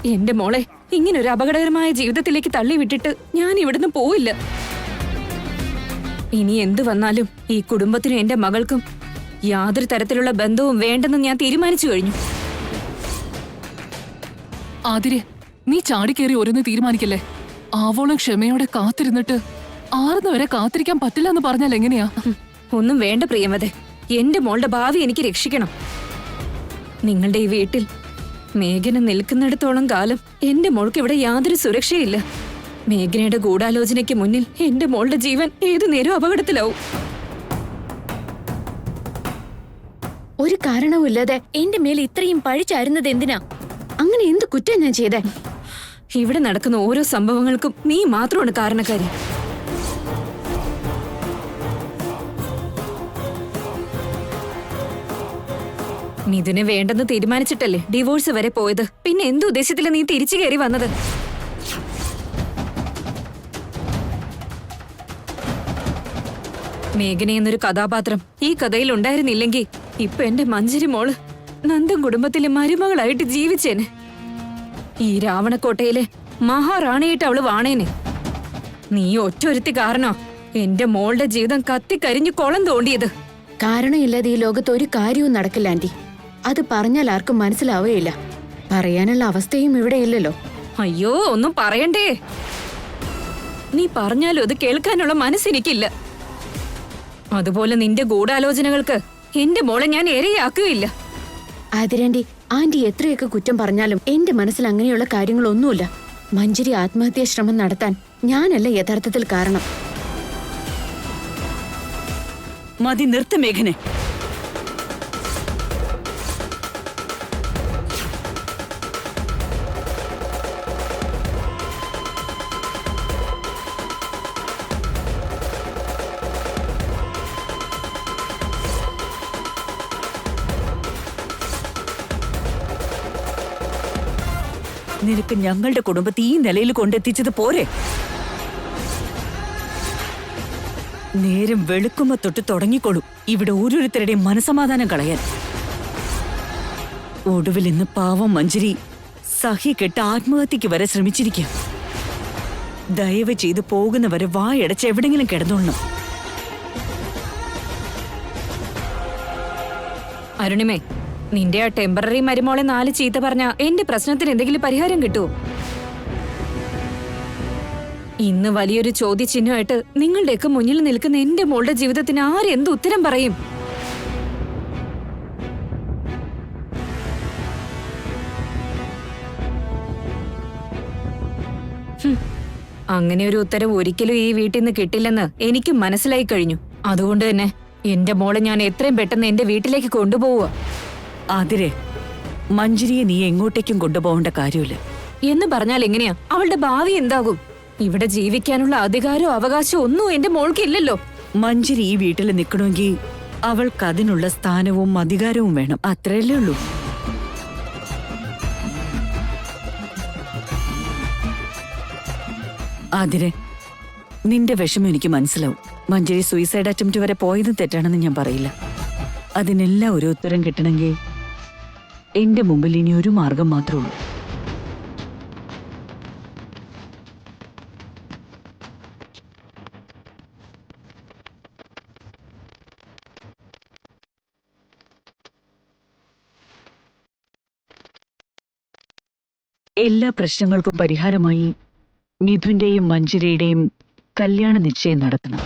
എന്റെ മോളെ ഇങ്ങനൊരു അപകടകരമായ ജീവിതത്തിലേക്ക് തള്ളി വിട്ടിട്ട് ഞാൻ ഇവിടുന്ന് പോയില്ല. ഇനി എന്തു വന്നാലും ഈ കുടുംബത്തിനും എന്റെ മകൾക്കും യാതൊരു തരത്തിലുള്ള ബന്ധവും വേണ്ടെന്ന് ഞാൻ തീരുമാനിച്ചു കഴിഞ്ഞു. ആതിരെ, നീ ചാടിക്കേറി ഓരോന്ന് തീരുമാനിക്കല്ലേ. ആവോളം ക്ഷമയോടെ കാത്തിരുന്നിട്ട് ആറുന്നവരെ കാത്തിരിക്കാൻ പറ്റില്ല എന്ന് പറഞ്ഞാൽ എങ്ങനെയാ? ഒന്നും വേണ്ട പ്രിയമതെ, എന്റെ മോളുടെ ഭാവി എനിക്ക് രക്ഷിക്കണം. നിങ്ങളുടെ ഈ വീട്ടിൽ മേഘന നിൽക്കുന്നിടത്തോളം കാലം എന്റെ മോൾക്ക് ഇവിടെ യാതൊരു സുരക്ഷയില്ല. മേഘനയുടെ ഗൂഢാലോചനയ്ക്ക് മുന്നിൽ എന്റെ മോളുടെ ജീവൻ ഏതു നേരം അപകടത്തിലാവും. ഒരു കാരണവുമില്ലാതെ എന്റെ മേൽ ഇത്രയും പഴിച്ചായിരുന്നത് എന്തിനാ? അങ്ങനെ എന്ത് കുറ്റം ഞാൻ ചെയ്തേ? ഇവിടെ നടക്കുന്ന ഓരോ സംഭവങ്ങൾക്കും നീ മാത്രമാണ് കാരണക്കാരി. മിഥുനെ വേണ്ടെന്ന് തീരുമാനിച്ചിട്ടല്ലേ ഡിവോഴ്സ് വരെ പോയത്. പിന്നെ എന്ത് ഉദ്ദേശത്തില നീ തിരിച്ചു കയറി വന്നത്? മേഘന എന്നൊരു കഥാപാത്രം ഈ കഥയിൽ ഉണ്ടായിരുന്നില്ലെങ്കിൽ ഇപ്പൊ എന്റെ മഞ്ജരി മോള് നന്ദൻ കുടുംബത്തിലെ മരുമകളായിട്ട് ജീവിച്ചേനെ. ഈ രാവണക്കോട്ടയിലെ മഹാറാണിയായിട്ട് അവള് വാണേനെ. നീ ഒറ്റൊരുത്തി കാരണോ എന്റെ മോളുടെ ജീവിതം കത്തിക്കരിഞ്ഞു കുളം തോണ്ടിയത്. കാരണമില്ലാതെ ഈ ലോകത്ത് ഒരു കാര്യവും നടക്കില്ല ആന്റി. അത് പറഞ്ഞാൽ ആർക്കും മനസ്സിലാവുകയില്ല. പറയാനുള്ള അവസ്ഥയും ഇവിടെ ഇല്ലല്ലോ. അയ്യോ, ഒന്നും പറയണ്ടേ. നീ പറഞ്ഞാലും അത് കേൾക്കാനുള്ള മനസ്സെനിക്കില്ല. അതുപോലെ നിന്റെ ഗൂഢാലോചനകൾക്ക് എന്റെ മോളെ ഞാൻ ഇരയാക്കുകയില്ല. ആതിരാന്റി, ആന്റി എത്രയൊക്കെ കുറ്റം പറഞ്ഞാലും എന്റെ മനസ്സിൽ അങ്ങനെയുള്ള കാര്യങ്ങളൊന്നുമില്ല. മഞ്ജരി ആത്മഹത്യാ ശ്രമം നടത്താൻ ഞാനല്ല യഥാർത്ഥത്തിൽ കാരണം. മതി, നിർത്ത് മേഘനെ. നിനക്ക് ഞങ്ങളുടെ കുടുംബത്തെ ഈ നിലയിൽ കൊണ്ടെത്തിച്ചത് പോരെ? നേരം വെളുക്കുമ്പോ തൊട്ട് തുടങ്ങിക്കോളും ഇവിടെ ഓരോരുത്തരുടെയും മനസമാധാനം കളയാൻ. ഒടുവിൽ ഇന്ന് പാവം മഞ്ജരി സഹി കെട്ട് ആത്മഹത്യക്ക് വരെ ശ്രമിച്ചിരിക്കുക. ദയവ് ചെയ്ത് പോകുന്നവരെ വായടച്ച് എവിടെങ്കിലും കിടന്നോളണം. അരുണിമേ, നിന്റെ ആ ടെമ്പററി മരുമോളെ 4 ചീത്ത പറഞ്ഞ എന്റെ പ്രശ്നത്തിന് എന്തെങ്കിലും പരിഹാരം കിട്ടുമോ? ഇന്ന് വലിയൊരു ചോദ്യചിഹ്നമായിട്ട് നിങ്ങളുടെയൊക്കെ മുന്നിൽ നിൽക്കുന്ന എന്റെ മോളുടെ ജീവിതത്തിന് ആരെന്ത് ഉത്തരം പറയും? അങ്ങനെ ഒരു ഉത്തരം ഒരിക്കലും ഈ വീട്ടിൽ നിന്ന് കിട്ടില്ലെന്ന് എനിക്ക് മനസ്സിലായി കഴിഞ്ഞു. അതുകൊണ്ട് തന്നെ എന്റെ മോളെ ഞാൻ എത്രയും പെട്ടെന്ന് എന്റെ വീട്ടിലേക്ക് കൊണ്ടുപോവുക. ആതിരെ, മഞ്ജരിയെ നീ എങ്ങോട്ടേക്കും കൊണ്ടുപോകേണ്ട കാര്യമില്ല. എന്ന് പറഞ്ഞാൽ എങ്ങനെയാ? അവളുടെ ഭാവി എന്താകും? ഇവിടെ ജീവിക്കാനുള്ള അധികാരവും അവകാശവും ഒന്നും എന്റെ മോൾക്ക് ഇല്ലല്ലോ. മഞ്ജരി ഈ വീട്ടിൽ നിൽക്കണമെങ്കിൽ അവൾക്ക് അതിനുള്ള സ്ഥാനവും അധികാരവും വേണം. അത്രയല്ലേ ഉള്ളൂ. ആതിരെ, നിന്റെ വിഷമം എനിക്ക് മനസ്സിലാവും. മഞ്ജരി സൂയിസൈഡ് അറ്റംപ്റ്റ് വരെ പോയതും തെറ്റാണെന്ന് ഞാൻ പറയില്ല. അതിനെല്ലാം ഒരു ഉത്തരം കിട്ടണമെങ്കിൽ എന്റെ മുമ്പിൽ ഇനി ഒരു മാർഗം മാത്രമേ ഉള്ളൂ. എല്ലാ പ്രശ്നങ്ങൾക്കും പരിഹാരമായി മിഥുന്റെയും മഞ്ജരിയുടെയും കല്യാണ നിശ്ചയം നടത്തണം.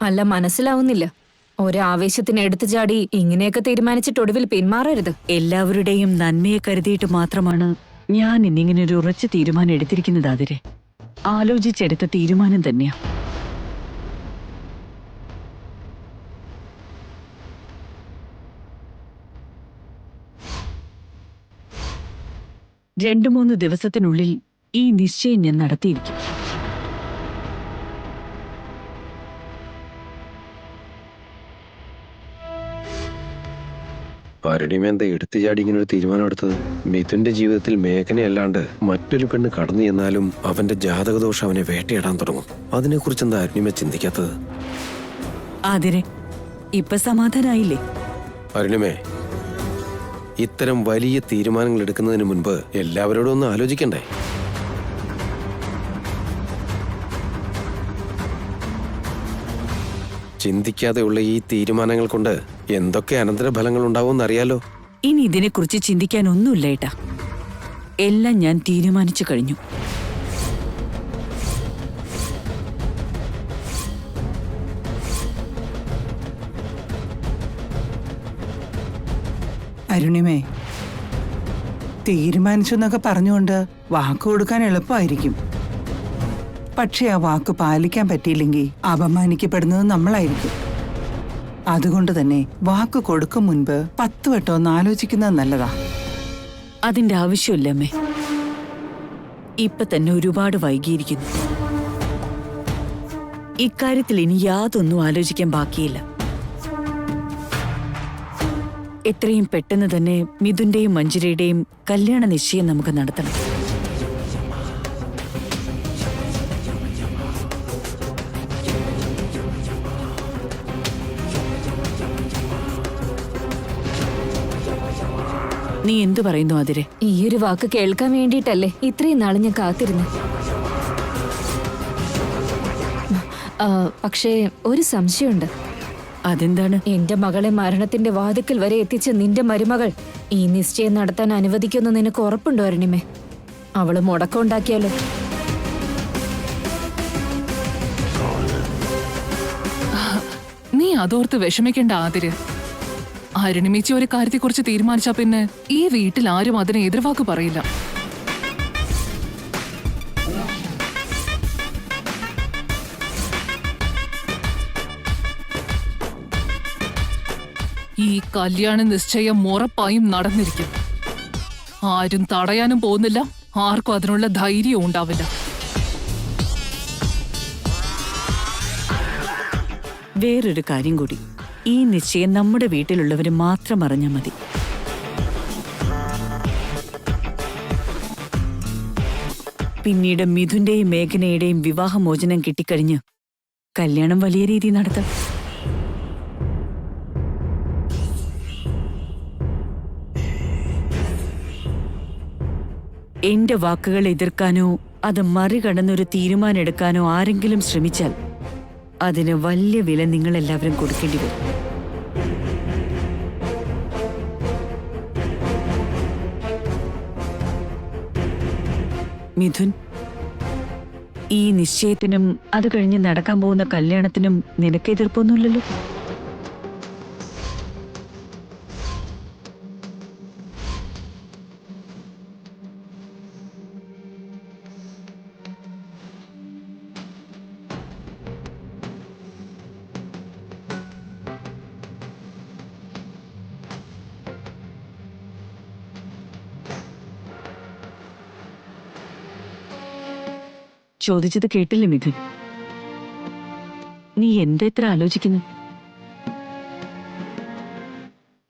അല്ല, മനസ്സിലാവുന്നില്ല. ഒരാവേശത്തിന് എടുത്തു ചാടി ഇങ്ങനെയൊക്കെ തീരുമാനിച്ചിട്ട് ഒടുവിൽ പിന്മാറരുത്. എല്ലാവരുടെയും നന്മയെ കരുതിയിട്ട് മാത്രമാണ് ഞാൻ ഇന്നിങ്ങനെ ഉറച്ച തീരുമാനം എടുത്തിരിക്കുന്നത്. അതിരെ ആലോചിച്ചെടുത്ത തീരുമാനം തന്നെയാ. 2-3 ദിവസത്തിനുള്ളിൽ ഈ നിശ്ചയം ഞാൻ നടത്തിയിരിക്കും. അരുണിമ എടുത്തു ചാടി ഇങ്ങനെ ഒരു തീരുമാനം എടുത്തത്? മിഥുന്റെ ജീവിതത്തിൽ മേഘനയല്ലാണ്ട് മറ്റൊരു പെണ്ണ് കടന്നു ചെന്നാലും അവന്റെ ജാതകദോഷം അവനെ വേട്ടയാടാൻ തുടങ്ങും. അതിനെക്കുറിച്ച് എന്താ അരുണിമ ചിന്തിക്കാത്തത്? ആതിരെ, ഇപ്പൊ സമാധാനായില്ലേ? അരുണിമേ, ഇത്തരം വലിയ തീരുമാനങ്ങൾ എടുക്കുന്നതിന് മുൻപ് എല്ലാവരോടും ഒന്ന് ആലോചിക്കണ്ടേ? ചിന്തിക്കാതെയുള്ള ഈ തീരുമാനങ്ങൾ കൊണ്ട് എന്തൊക്കെ അനന്തരഫലങ്ങൾ ഉണ്ടാവുമെന്ന് അറിയാലോ. ഇനി ഇതിനെക്കുറിച്ച് ചിന്തിക്കാൻ ഒന്നുമില്ല ഏട്ടാ. എല്ലാം ഞാൻ തീരുമാനിച്ചു കഴിഞ്ഞു. അരുണിമേ, തീരുമാനിച്ചു എന്നൊക്കെ പറഞ്ഞുകൊണ്ട് വാക്ക് കൊടുക്കാൻ എളുപ്പമായിരിക്കും. പക്ഷെ ആ വാക്ക് പാലിക്കാൻ പറ്റിയില്ലെങ്കിൽ അപമാനിക്കപ്പെടുന്നത് നമ്മളായിരിക്കും. അതുകൊണ്ട് തന്നെ വാക്ക് കൊടുക്കും മുൻപ് 10 വട്ടം ഒന്ന് ആലോചിക്കുന്നത് നല്ലതാ. അതിന്റെ ആവശ്യമില്ല അമ്മേ. ഇപ്പൊ തന്നെ ഒരുപാട് വൈകിയിരിക്കുന്നു. ഇക്കാര്യത്തിൽ ഇനി യാതൊന്നും ആലോചിക്കാൻ ബാക്കിയില്ല. എത്രയും പെട്ടെന്ന് തന്നെ മിഥുന്റെയും മഞ്ജരിയുടെയും കല്യാണ നിശ്ചയം നമുക്ക് നടത്തണം. നീ എന്തു പറയുന്നു ആതിരെ? ഈയൊരു വാക്ക് കേൾക്കാൻ വേണ്ടിയിട്ടല്ലേ ഇത്രയും നാള് ഞാൻ കാത്തിരുന്നു. പക്ഷേ ഒരു സംശയമുണ്ട്. അതെന്താണ്? എന്റെ മകളെ മരണത്തിന്റെ വാതിക്കൽ വരെ എത്തിച്ച നിന്റെ മരുമകൾ ഈ നിശ്ചയം നടത്താൻ അനുവദിക്കുമെന്ന് നിനക്ക് ഉറപ്പുണ്ടോ അരുണിമേ? അവള് മുടക്കമുണ്ടാക്കിയാലോ? നീ അതോർത്ത് വിഷമിക്കേണ്ട ആതിര്. അരുണിമേച്ചി ഒരു കാര്യത്തെക്കുറിച്ച് തീരുമാനിച്ചാ പിന്നെ ഈ വീട്ടിൽ ആരും അതിനെ എതിർവാക്ക് പറയില്ല. ഈ കല്യാണ നിശ്ചയം ഉറപ്പായും നടന്നിരിക്കും. ആരും തടയാനും പോകുന്നില്ല, ആർക്കും അതിനുള്ള ധൈര്യവും ഉണ്ടാവില്ല. വേറൊരു കാര്യം കൂടി, ഈ നിശ്ചയം നമ്മുടെ വീട്ടിലുള്ളവര് മാത്രം അറിഞ്ഞാൽ മതി. പിന്നീട് മിഥുന്റെയും മേഘനയുടെയും വിവാഹമോചനം കിട്ടിക്കഴിഞ്ഞ് കല്യാണം വലിയ രീതിയിൽ നടത്താം. എന്റെ വാക്കുകൾ എതിർക്കാനോ അത് മറികടന്നൊരു തീരുമാനം എടുക്കാനോ ആരെങ്കിലും ശ്രമിച്ചാൽ അതിന് വലിയ വില നിങ്ങളെല്ലാവരും കൊടുക്കേണ്ടി വരും. മിഥുൻ, ഈ നിശ്ചയത്തിനും അത് കഴിഞ്ഞ് നടക്കാൻ പോകുന്ന കല്യാണത്തിനും നിനക്ക് എതിർപ്പൊന്നുമില്ലല്ലോ? ചോദിച്ചത് കേട്ടില്ലേ മിഥുൻ? നീ എന്താ ഇത്ര ആലോചിക്കുന്നു?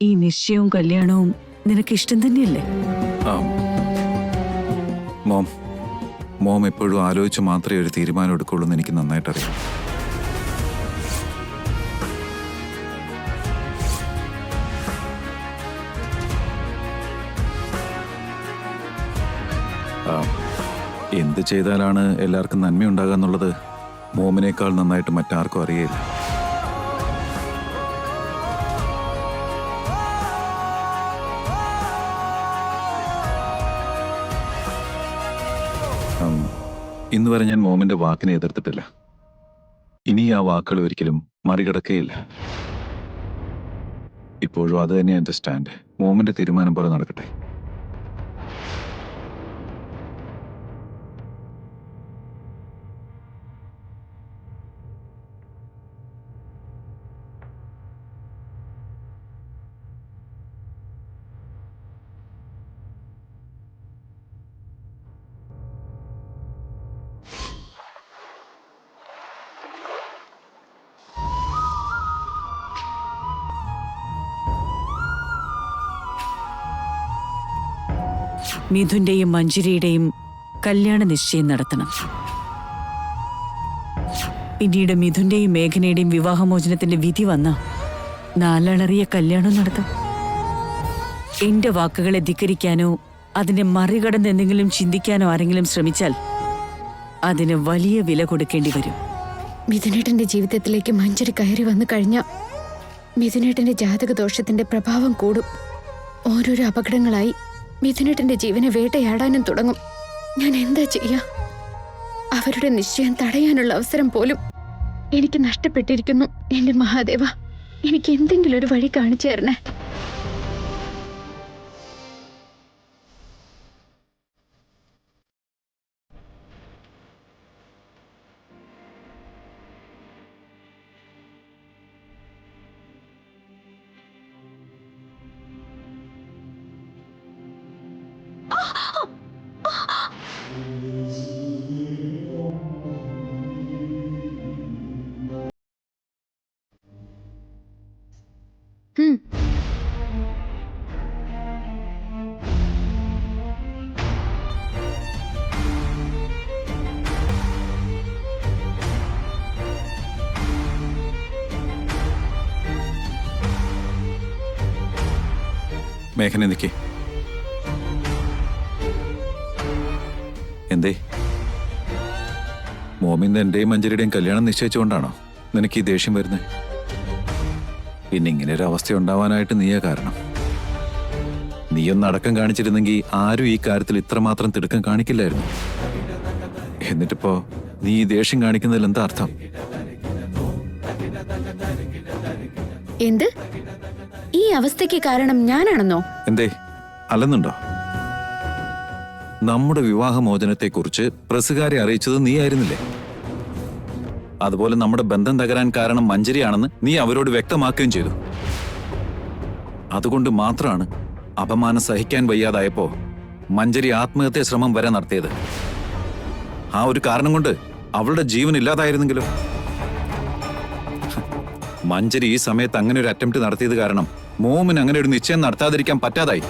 ഈ നിശ്ചയവും കല്യാണവും നിനക്ക് ഇഷ്ടം തന്നെയല്ലേ? മോം എപ്പോഴും ആലോചിച്ച് മാത്രമേ ഒരു തീരുമാനം എടുക്കുള്ളൂ എന്ന് എനിക്ക് നന്നായിട്ടറിയാം. എന്ത് ചെയ്താലാണ് എല്ലാവർക്കും നന്മയുണ്ടാകുക എന്നുള്ളത് മോമിനേക്കാൾ നന്നായിട്ട് മറ്റാർക്കും അറിയില്ല. ഇന്ന് വരെ ഞാൻ മോമിന്റെ വാക്കിനെ എതിർത്തിട്ടില്ല. ഇനി ആ വാക്കുകൾ ഒരിക്കലും മറികടക്കുകയില്ല. ഇപ്പോഴും അത് തന്നെയാണ് എന്റെ സ്റ്റാൻഡ്. മോമിന്റെ തീരുമാനം പോലെ നടക്കട്ടെ. മിഥുന്റെയും മഞ്ജരിയുടെയും കല്യാണ നിശ്ചയം നടത്തണം. പിന്നീട് മിഥുന്റെയും മേഘനയുടെയും വിവാഹമോചനത്തിന്റെ വിധി വന്ന നാലളറിയ കല്യാണം നടത്താം. എന്റെ വാക്കുകളെ ധിക്കരിക്കാനോ അതിനെ മറികടന്ന് എന്തെങ്കിലും ചിന്തിക്കാനോ ആരെങ്കിലും ശ്രമിച്ചാൽ അതിന് വലിയ വില കൊടുക്കേണ്ടി വരും. മിഥുനേട്ടന്റെ ജീവിതത്തിലേക്ക് മഞ്ജരി കയറി വന്നു കഴിഞ്ഞ മിഥുനേട്ടന്റെ ജാതക ദോഷത്തിന്റെ പ്രഭാവം കൂടും. ഓരോരോ അപകടങ്ങളായി മിഥുനേട്ടന്റെ ജീവനെ വേട്ടയാടാനും തുടങ്ങും. ഞാൻ എന്താ ചെയ്യാ? അവരുടെ നിശ്ചയം തടയാനുള്ള അവസരം പോലും എനിക്ക് നഷ്ടപ്പെട്ടിരിക്കുന്നു. എന്റെ മഹാദേവ, എനിക്ക് എന്തെങ്കിലും ഒരു വഴി കാണിച്ചു തരണേ. മേഘന നിൽക്കേ. എന്തേ മോമിന്ന് എന്റെയും മഞ്ജരിയുടെയും കല്യാണം നിശ്ചയിച്ചുകൊണ്ടാണോ നിനക്ക് ഈ ദേഷ്യം വരുന്നത്? പിന്നെ ഇങ്ങനെ ഒരു അവസ്ഥ ഉണ്ടാവാനായിട്ട് നീയാ കാരണം. നീയൊന്ന് അടക്കം കാണിച്ചിരുന്നെങ്കിൽ ആരും ഈ കാര്യത്തിൽ ഇത്രമാത്രം തിടുക്കം കാണിക്കില്ലായിരുന്നു. എന്നിട്ടിപ്പോ നീ ഈ ദേഷ്യം കാണിക്കുന്നതിൽ എന്താ അർത്ഥം? എന്ത്? ഈ അവസ്ഥയ്ക്ക് കാരണം ഞാനാണെന്നോ? എന്തേ അല്ലെന്നുണ്ടോ? നമ്മുടെ വിവാഹമോചനത്തെക്കുറിച്ച് പ്രസ്സുകാരെ അറിയിച്ചത് നീ ആയിരുന്നില്ലേ? അതുപോലെ നമ്മുടെ ബന്ധം തകരാൻ കാരണം മഞ്ജരിയാണെന്ന് നീ അവരോട് വ്യക്തമാക്കുകയും ചെയ്തു. അതുകൊണ്ട് മാത്രമാണ് അപമാനം സഹിക്കാൻ വയ്യാതായപ്പോ മഞ്ജരി ആത്മഹത്യാ ശ്രമം വരെ നടത്തിയത്. ആ ഒരു കാരണം കൊണ്ട് അവളുടെ ജീവൻ ഇല്ലാതായിരുന്നെങ്കിലോ? മഞ്ജരി ഈ സമയത്ത് അങ്ങനെ ഒരു അറ്റംപ്റ്റ് നടത്തിയത് കാരണം മോമിന് അങ്ങനെ ഒരു നിശ്ചയം നടത്താതിരിക്കാൻ പറ്റാതായി.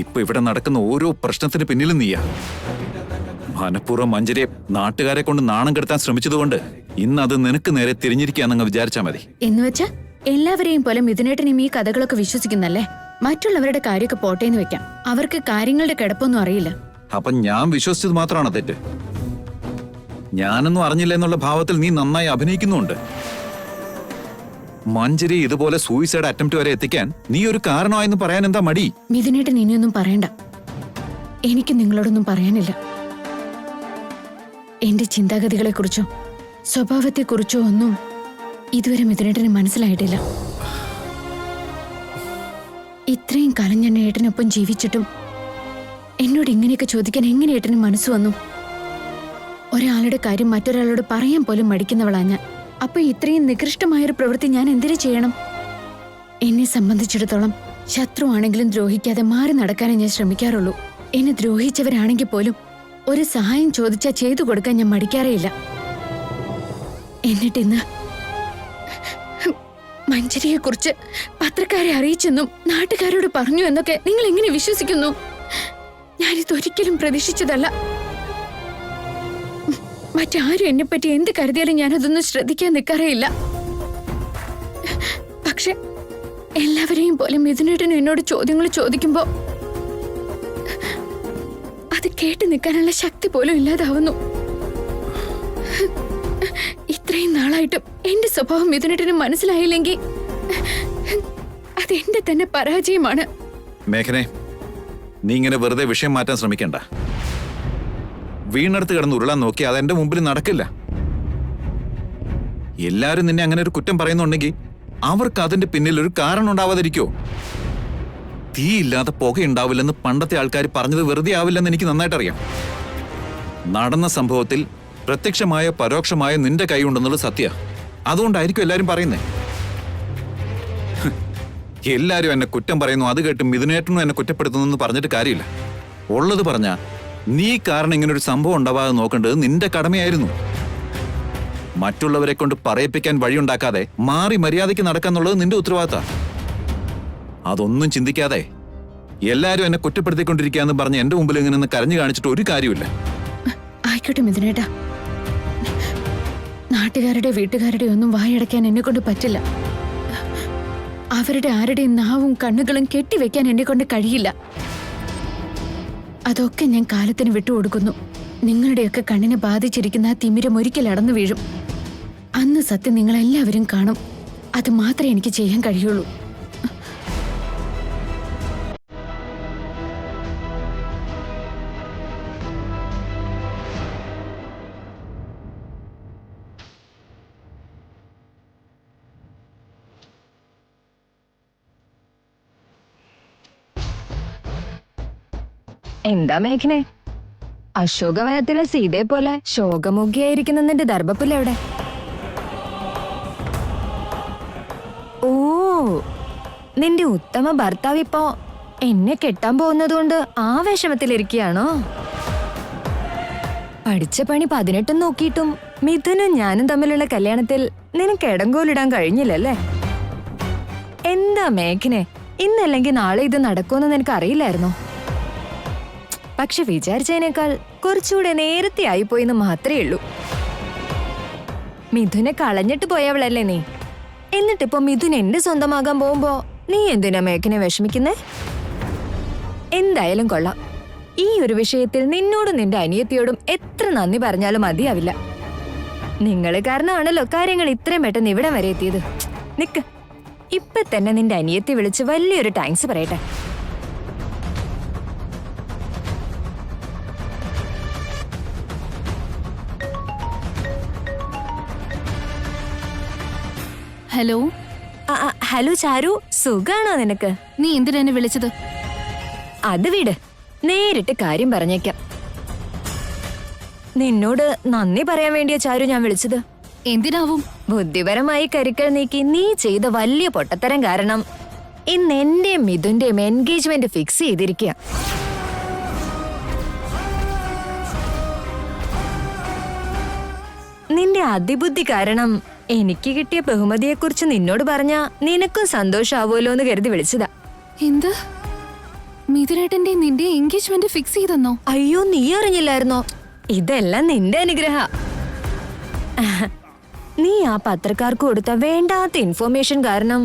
ഇപ്പൊ ഇവിടെ നടക്കുന്ന ഓരോ പ്രശ്നത്തിന് പിന്നിലും നീയാ. മനഃപൂർവ്വം മഞ്ജരിയെ നാട്ടുകാരെ കൊണ്ട് നാണം കെടുത്താൻ ശ്രമിച്ചതുകൊണ്ട് ഇന്ന് അത് നിനക്ക് നേരെ തിരിഞ്ഞിരിക്കാന്നങ്ങ് വിചാരിച്ചാ മതി. എന്നുവെച്ചാ എല്ലാവരെയും പോലെ മിഥുനേട്ടനും ഈ കഥകളൊക്കെ വിശ്വസിക്കുന്നല്ലേ? മറ്റുള്ളവരുടെ കാര്യമൊക്കെ പോട്ടേന്ന് വെക്കാം. അവർക്ക് കാര്യങ്ങളുടെ കിടപ്പൊന്നും അറിയില്ല. അപ്പൊ ഞാൻ വിശ്വസിച്ചത് മാത്രമാണോ തെറ്റ്? ഞാനൊന്നും അറിഞ്ഞില്ല എന്നുള്ള ഭാവത്തിൽ നീ നന്നായി അഭിനയിക്കുന്നുണ്ട്. മഞ്ജരി ഇതുപോലെ സൂയിസൈഡ് അറ്റംപ്റ്റ് വരെ എത്തിക്കാൻ നീ ഒരു കാരണമായെന്ന് പറയാൻ എന്താ മടി? മിഥുനേട്ടൻ ഇനിയൊന്നും പറയണ്ട. എനിക്ക് നിങ്ങളോടൊന്നും പറയാനില്ല. എന്റെ ചിന്താഗതികളെക്കുറിച്ചോ സ്വഭാവത്തെക്കുറിച്ചോ ഒന്നും ഇതുവരെ മിഥുനേട്ടന് മനസ്സിലായിട്ടില്ല. ഇത്രയും കാലം ഞാൻ ഏട്ടനൊപ്പം ജീവിച്ചിട്ടും എന്നോട് ഇങ്ങനെയൊക്കെ ചോദിക്കാൻ എങ്ങനെ ഏട്ടന് മനസ്സ് വന്നു? ഒരാളുടെ കാര്യം മറ്റൊരാളോട് പറയാൻ പോലും മടിക്കുന്നവളാ ഞാൻ. അപ്പൊ ഇത്രയും നികൃഷ്ടമായൊരു പ്രവൃത്തി ഞാൻ എന്തിനു ചെയ്യണം? എന്നെ സംബന്ധിച്ചിടത്തോളം ശത്രുവാണെങ്കിലും ദ്രോഹിക്കാതെ മാറി നടക്കാനേ ഞാൻ ശ്രമിക്കാറുള്ളൂ. എന്നെ ദ്രോഹിച്ചവരാണെങ്കിൽ പോലും ഒരു സഹായം ചോദിച്ചാൽ ചെയ്തു കൊടുക്കാൻ ഞാൻ മടിക്കാറേയില്ല. എന്നിട്ടിന്ന് മഞ്ജരിയെ കുറിച്ച് പത്രക്കാരെ അറിയിച്ചെന്നും നാട്ടുകാരോട് പറഞ്ഞു എന്നൊക്കെ നിങ്ങൾ എങ്ങനെ വിശ്വസിക്കുന്നു? ഞാനിതൊരിക്കലും പ്രതീക്ഷിച്ചതല്ല. മറ്റാരും എന്നെപ്പറ്റി എന്ത് കരുതിയാലും ഞാനതൊന്നും ശ്രദ്ധിക്കാൻ നിൽക്കാറേയില്ല. പക്ഷെ എല്ലാവരെയും പോലെ മിഥുനേട്ടനും എന്നോട് ചോദ്യങ്ങൾ ചോദിക്കുമ്പോ അത് കേട്ട് നിൽക്കാനുള്ള ശക്തി പോലും ഇല്ലാതാവുന്നു. ഇത്രയും നാളായിട്ടും എന്റെ സ്വഭാവം മിഥുനേട്ടന് മനസ്സിലായില്ലെങ്കിൽ അതെന്റെ തന്നെ പരാജയമാണ്. മേഘനെ, നീ ഇങ്ങനെ വെറുതെ വിഷയം മാറ്റാൻ ശ്രമിക്കണ്ട. വീണടുത്ത് കിടന്ന് ഉരുളാൻ നോക്കി അതെന്റെ മുമ്പിൽ നടക്കില്ല. എല്ലാരും നിന്നെ അങ്ങനെ ഒരു കുറ്റം പറയുന്നുണ്ടെങ്കിൽ അവർക്ക് അതിന്റെ പിന്നിൽ ഒരു കാരണം ഉണ്ടാവാതിരിക്കോ? തീയില്ലാതെ പുകയുണ്ടാവില്ലെന്ന് പണ്ടത്തെ ആൾക്കാർ പറഞ്ഞത് വെറുതെ ആവില്ലെന്ന് എനിക്ക് നന്നായിട്ടറിയാം. നടന്ന സംഭവത്തിൽ പ്രത്യക്ഷമായോ പരോക്ഷമായോ നിന്റെ കൈ ഉണ്ടെന്നുള്ളത് സത്യ. അതുകൊണ്ടായിരിക്കും എല്ലാരും പറയുന്നേ. എല്ലാരും എന്നെ കുറ്റം പറയുന്നു, അത് കേട്ട് മിഥുനേട്ടനും എന്നെ കുറ്റപ്പെടുത്തുന്നു പറഞ്ഞിട്ട് കാര്യമില്ല. ഉള്ളത് പറഞ്ഞ നീ കാരണം ഇങ്ങനെ ഒരു സംഭവം ഉണ്ടാവാതെ നോക്കേണ്ടത് നിന്റെ കടമയായിരുന്നു. മറ്റുള്ളവരെ കൊണ്ട് പറയിപ്പിക്കാൻ വഴിയുണ്ടാക്കാതെ മാറി മര്യാദയ്ക്ക് നടക്കാന്നുള്ളത് നിന്റെ ഉത്തരവാദിത്ത. അതൊന്നും ചിന്തിക്കാതെ എല്ലാരും എന്നെ കുറ്റപ്പെടുത്തിക്കൊണ്ടിരിക്കാന്ന് പറഞ്ഞ് എന്റെ മുമ്പിൽ ഇങ്ങനെ ഒന്ന് കരഞ്ഞു കാണിച്ചിട്ട് ഒരു കാര്യമില്ല. ആയിക്കോട്ടെ മിഥുനേട്ടാ, നാട്ടുകാരുടെ വീട്ടുകാരുടെ ഒന്നും വായടയ്ക്കാൻ എന്നെ കൊണ്ട് പറ്റില്ല. അവരുടെ ആരുടെയും നാവും കണ്ണുകളും കെട്ടിവെക്കാൻ എന്നെ കൊണ്ട് കഴിയില്ല. അതൊക്കെ ഞാൻ കാലത്തിന് വിട്ടുകൊടുക്കുന്നു. നിങ്ങളുടെയൊക്കെ കണ്ണിനെ ബാധിച്ചിരിക്കുന്ന ആ തിമിരം ഒരിക്കൽ അടന്നു വീഴും. അന്ന് സത്യം നിങ്ങളെല്ലാവരും കാണും. അത് മാത്രമേ എനിക്ക് ചെയ്യാൻ കഴിയുള്ളൂ. എന്താ മേഘനെ, അശോകവനത്തിലെ സീതയെ പോലെ ശോകമുഖിയായിരിക്കുന്ന നിന്റെ ദർഭപ്പുലെവിടെ? ഓ, നിന്റെ ഉത്തമ ഭർത്താവ് ഇപ്പോ എന്നെ കെട്ടാൻ പോകുന്നതുകൊണ്ട് ആ വിഷമത്തിലിരിക്കുകയാണോ? പഠിച്ച പണി 18 നോക്കിയിട്ടും മിഥുനും ഞാനും തമ്മിലുള്ള കല്യാണത്തിൽ നിനക്ക് ഇടങ്കോലിടാൻ കഴിഞ്ഞില്ലല്ലേ? എന്താ മേഘനെ, ഇന്നല്ലെങ്കിൽ നാളെ ഇത് നടക്കുമെന്ന് നിനക്ക് അറിയില്ലായിരുന്നോ? പക്ഷെ വിചാരിച്ചതിനേക്കാൾ കുറച്ചുകൂടെ നേരത്തെ ആയിപ്പോയിന്ന് മാത്രമേ ഉള്ളൂ. മിഥുനെ കളഞ്ഞിട്ട് പോയവളല്ലേ നീ. എന്നിട്ടിപ്പോ മിഥുൻ എന്റെ സ്വന്തമാകാൻ പോകുമ്പോ നീ എന്തിനാ മേഘനെ വിഷമിക്കുന്നേ? എന്തായാലും കൊള്ളാം. ഈ ഒരു വിഷയത്തിൽ നിന്നോടും നിന്റെ അനിയത്തിയോടും എത്ര നന്ദി പറഞ്ഞാലും മതിയാവില്ല. നിങ്ങള് കാരണമാണല്ലോ കാര്യങ്ങൾ ഇത്രയും പെട്ടെന്ന് ഇവിടെ വരെ എത്തിയത്. നിക്ക്, ഇപ്പൊ തന്നെ നിന്റെ അനിയത്തി വിളിച്ച് വലിയൊരു താങ്ക്സ് പറയട്ടെ. ഹലോ. ഹലോ ചാരു, സുഖാണോ നിനക്ക്? നീ എന്തിനാ എന്നെ വിളിച്ചത്? അത് വിട്, നേരിട്ട് കാര്യം പറഞ്ഞേക്കാം. നിന്നോട് നന്ദി പറയാൻ വേണ്ടിയാ ചാരു ഞാൻ വിളിച്ചത്. എന്തിനാവും? ബുദ്ധിപരമായി കരുക്കൾ നീക്കി നീ ചെയ്ത വലിയ പൊട്ടത്തരം കാരണം ഇന്ന് എന്റെയും മിഥുന്റെയും എൻഗേജ്മെന്റ് ഫിക്സ് ചെയ്തിരിക്കുക. നിന്റെ അതിബുദ്ധി കാരണം എനിക്ക് കിട്ടിയ ബഹുമതിയെക്കുറിച്ച് നിന്നോട് പറഞ്ഞാ നിനക്കും സന്തോഷാവുമല്ലോ എന്ന് കരുതി വിളിച്ചതാ. എന്ത്? മിഥുനേട്ടന്റെ നിന്റെ എൻഗേജ്മെന്റ് ഫിക്സ് ചെയ്തെന്നോ? അയ്യോ, നീ അറിഞ്ഞില്ലായിരുന്നോ? ഇതെല്ലാം നിന്റെ അനുഗ്രഹ. നീ ആ പത്രക്കാർക്ക് കൊടുത്ത വേണ്ടാത്ത ഇൻഫോർമേഷൻ കാരണം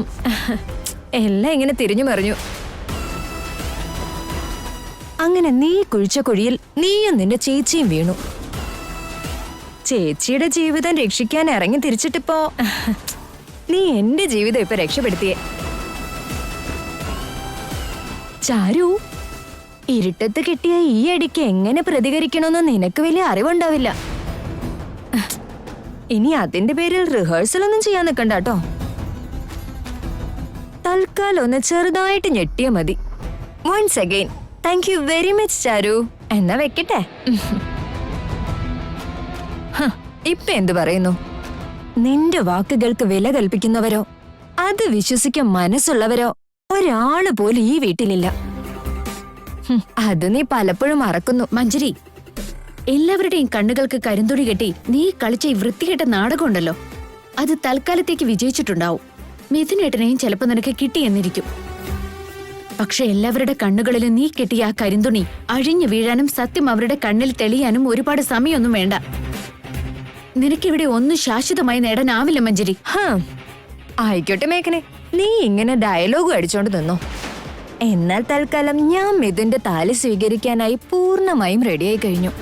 എല്ലാം ഇങ്ങനെ തിരിഞ്ഞു മറിഞ്ഞു. അങ്ങനെ നീ കുഴിച്ച കുഴിയിൽ നീയും നിന്റെ ചേച്ചിയും വീണു. ചേച്ചിയുടെ ജീവിതം രക്ഷിക്കാൻ ഇറങ്ങി തിരിച്ചിട്ടിപ്പോ നീ എന്റെ ജീവിതം ഇപ്പൊ രക്ഷപ്പെടുത്തിയേ. ചാരു, ഇരുട്ടത്ത് കിട്ടിയ ഈ അടിക്ക് എങ്ങനെ പ്രതികരിക്കണമെന്ന് നിനക്ക് വലിയ അറിവുണ്ടാവില്ല. ഇനി അതിന്റെ പേരിൽ റിഹേഴ്സൽ ഒന്നും ചെയ്യാൻ നിൽക്കണ്ട കേട്ടോ. തൽക്കാലം ഒന്ന് ചെറുതായിട്ട് ഞെട്ടിയ മതി. Once again thank you very much Charu. എന്നാ വെക്കട്ടെ. ഇപ്പൊ എന്തു പറയുന്നു? നിന്റെ വാക്കുകൾക്ക് വില കൽപ്പിക്കുന്നവരോ അത് വിശ്വസിക്കാൻ മനസ്സുള്ളവരോ ഒരാള് പോലും ഈ വീട്ടിലില്ല. അത് നീ പലപ്പോഴും മറക്കുന്നു. മഞ്ജരി, എല്ലാവരുടെയും കണ്ണുകൾക്ക് കരിന്തുണി കെട്ടി നീ കളിച്ച ഈ വൃത്തികെട്ട നാടകമുണ്ടല്ലോ, അത് തൽക്കാലത്തേക്ക് വിജയിച്ചിട്ടുണ്ടാവും. മിഥുനേട്ടനെയും ചിലപ്പോ നിനക്ക് കിട്ടിയെന്നിരിക്കും. പക്ഷെ എല്ലാവരുടെ കണ്ണുകളിലും നീ കെട്ടിയ ആ കരിന്തുണി അഴിഞ്ഞു വീഴാനും സത്യം അവരുടെ കണ്ണിൽ തെളിയാനും ഒരുപാട് സമയമൊന്നും വേണ്ട. നിനക്കിവിടെ ഒന്നും ശാശ്വതമായി നേടാനാവില്ല മഞ്ജരി. ആയിക്കോട്ടെ മേഘനെ, നീ ഇങ്ങനെ ഡയലോഗ് അടിച്ചോണ്ട് നിന്നോ. എന്നാൽ തൽക്കാലം ഞാൻ മിഥുന്റെ താലി സ്വീകരിക്കാനായി പൂർണ്ണമായും റെഡിയായി കഴിഞ്ഞു.